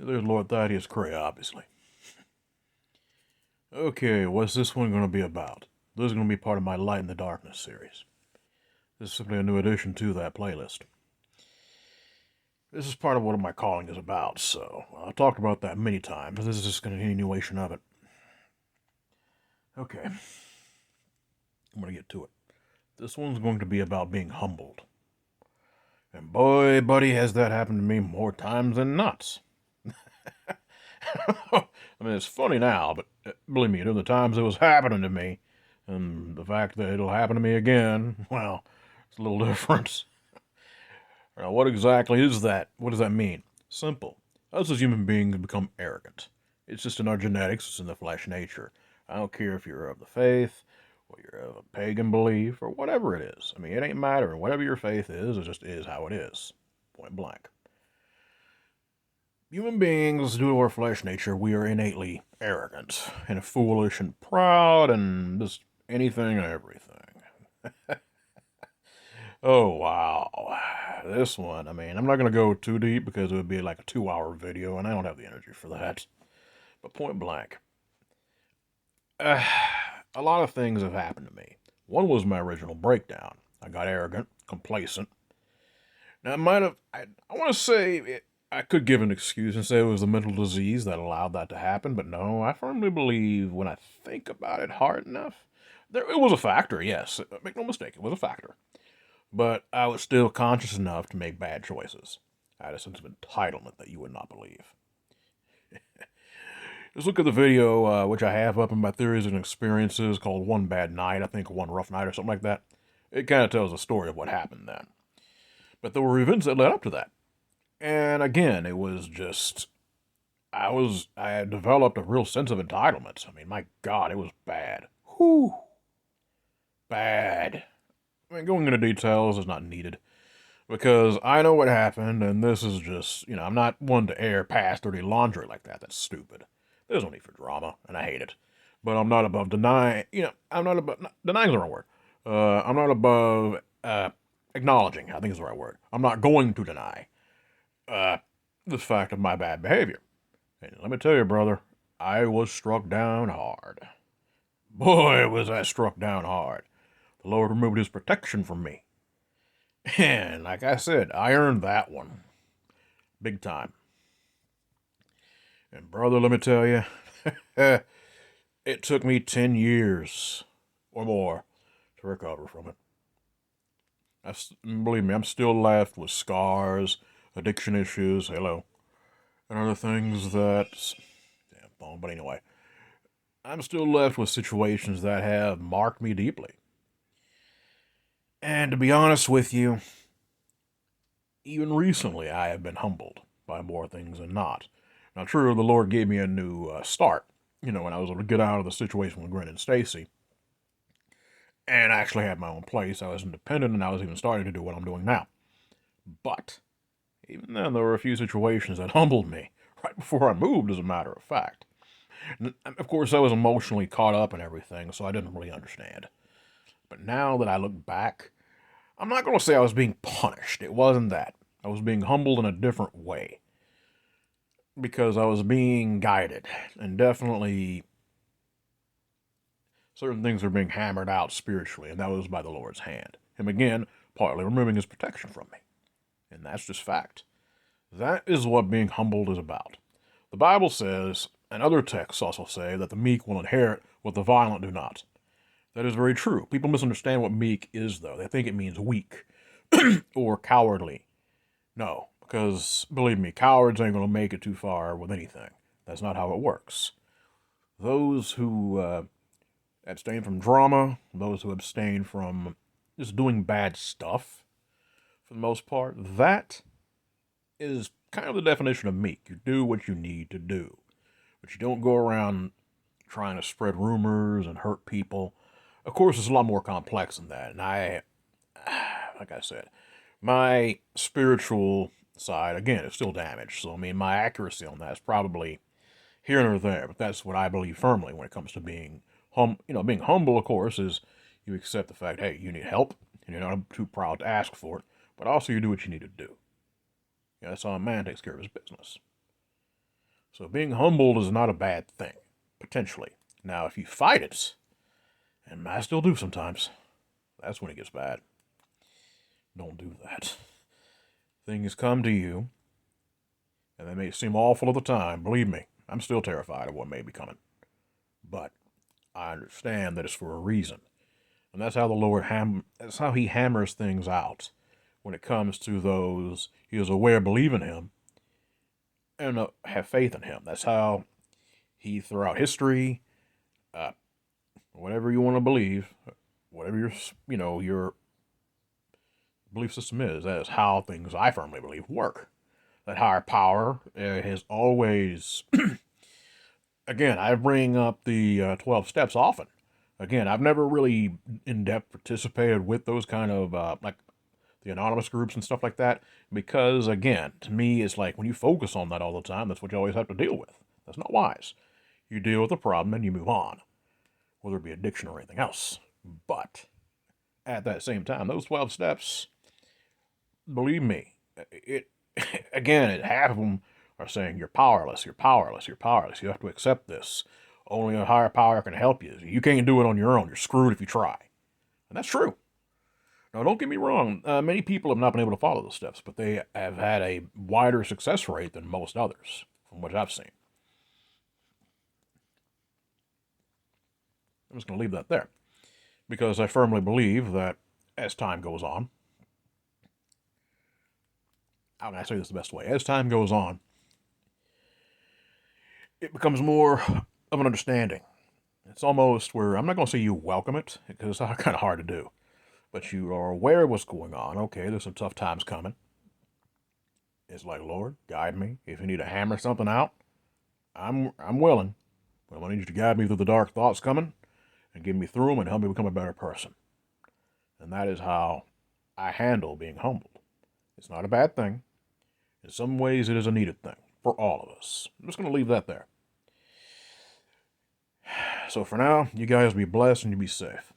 There's Lord Thaddeus Cray, obviously. Okay, what's this one going to be about? This is going to be part of my Light in the Darkness series. This is simply a new addition to that playlist. This is part of what my calling is about, so I've talked about that many times. This is just a continuation of it. Okay, I'm going to get to it. This one's going to be about being humbled. And boy, buddy, has that happened to me more times than not. I mean, it's funny now, but believe me, during the times it was happening to me, and the fact that it'll happen to me again, well, it's a little different. Now, what exactly is that? What does that mean? Simple. Us as human beings become arrogant. It's just in our genetics, it's in the flesh nature. I don't care if you're of the faith, or you're of a pagan belief, or whatever it is. I mean, it ain't mattering. Whatever your faith is, it just is how it is. Point blank. Human beings, due to our flesh nature, we are innately arrogant and foolish and proud and just anything and everything. Oh, wow. This one, I mean, I'm not going to go too deep because it would be like a 2 hour video and I don't have the energy for that. But point blank, uh, a lot of things have happened to me. One was my original breakdown. I got arrogant, complacent. Now, I want to say I could give an excuse and say it was the mental disease that allowed that to happen, but no, I firmly believe when I think about it hard enough, it was a factor, yes. Make no mistake, it was a factor. But I was still conscious enough to make bad choices. I had a sense of entitlement that you would not believe. Just look at the video, which I have up in my theories and experiences called One Bad Night, I think, One Rough Night or something like that. It kind of tells the story of what happened then. But there were events that led up to that. And again, it was just I had developed a real sense of entitlement. I mean, my God, it was bad. Whew. Bad. I mean, going into details is not needed because I know what happened, and this is just, I'm not one to air past dirty laundry like that. That's stupid. There's no need for drama, and I hate it. But I'm not above denying, I'm not above, denying is the wrong word. I'm not above acknowledging, I think is the right word. I'm not going to deny uh, the fact of my bad behavior. And let me tell you, brother, I was struck down hard. Boy, was I struck down hard. The Lord removed his protection from me. And like I said, I earned that one. Big time. And brother, let me tell you, it took me 10 years or more to recover from it. Believe me, I'm still left with scars, addiction issues, hello, and other things that. Damn, but anyway, I'm still left with situations that have marked me deeply. And to be honest with you, even recently I have been humbled by more things than not. Now, true, the Lord gave me a new start, when I was able to get out of the situation with Gwen and Stacy, and I actually had my own place. I was independent, and I was even starting to do what I'm doing now. But even then, there were a few situations that humbled me right before I moved, as a matter of fact. And of course, I was emotionally caught up in everything, so I didn't really understand. But now that I look back, I'm not going to say I was being punished. It wasn't that. I was being humbled in a different way because I was being guided, and definitely certain things were being hammered out spiritually, and that was by the Lord's hand. Him again, partly removing his protection from me. And that's just fact. That is what being humbled is about. The Bible says, and other texts also say, that the meek will inherit what the violent do not. That is very true. People misunderstand what meek is, though. They think it means weak or cowardly. No, because believe me, cowards ain't going to make it too far with anything. That's not how it works. Those who abstain from drama, those who abstain from just doing bad stuff, for the most part, that is kind of the definition of meek. You do what you need to do, but you don't go around trying to spread rumors and hurt people. Of course, it's a lot more complex than that, and like I said, my spiritual side, again, is still damaged. So, I mean, my accuracy on that is probably here or there, but that's what I believe firmly when it comes to being being humble, of course, is you accept the fact, hey, you need help, and you're not too proud to ask for it, but also you do what you need to do. That's how a man takes care of his business. So being humbled is not a bad thing, potentially. Now, if you fight it, and I still do sometimes, that's when it gets bad. Don't do that. Things come to you, and they may seem awful at the time. Believe me, I'm still terrified of what may be coming. But I understand that it's for a reason. And that's how the Lord that's how he hammers things out when it comes to those he is aware believe in him and have faith in him. That's how he, throughout history, uh, whatever you want to believe, whatever your belief system is, that is how things, I firmly believe, work. That higher power has always, again, I bring up the 12 steps often. Again, I've never really in depth participated with those kind of like the anonymous groups and stuff like that, because again, to me, it's like when you focus on that all the time, that's what you always have to deal with. That's not wise. You deal with the problem and you move on, whether it be addiction or anything else. But at that same time, those 12 steps, believe me, it again, half of them are saying you're powerless, you're powerless, you're powerless. You have to accept this. Only a higher power can help you. You can't do it on your own. You're screwed if you try. And that's true. Now, don't get me wrong. Many people have not been able to follow the steps, but they have had a wider success rate than most others, from what I've seen. I'm just going to leave that there, because I firmly believe that as time goes on, how can I say this the best way? As time goes on, it becomes more of an understanding. It's almost where, I'm not going to say you welcome it, because it's kind of hard to do, but you are aware of what's going on. Okay, there's some tough times coming. It's like, Lord, guide me. If you need to hammer something out, I'm willing. But I'm going to need you to guide me through the dark thoughts coming and get me through them and help me become a better person. And that is how I handle being humbled. It's not a bad thing. In some ways, it is a needed thing for all of us. I'm just going to leave that there. So for now, you guys be blessed and you be safe.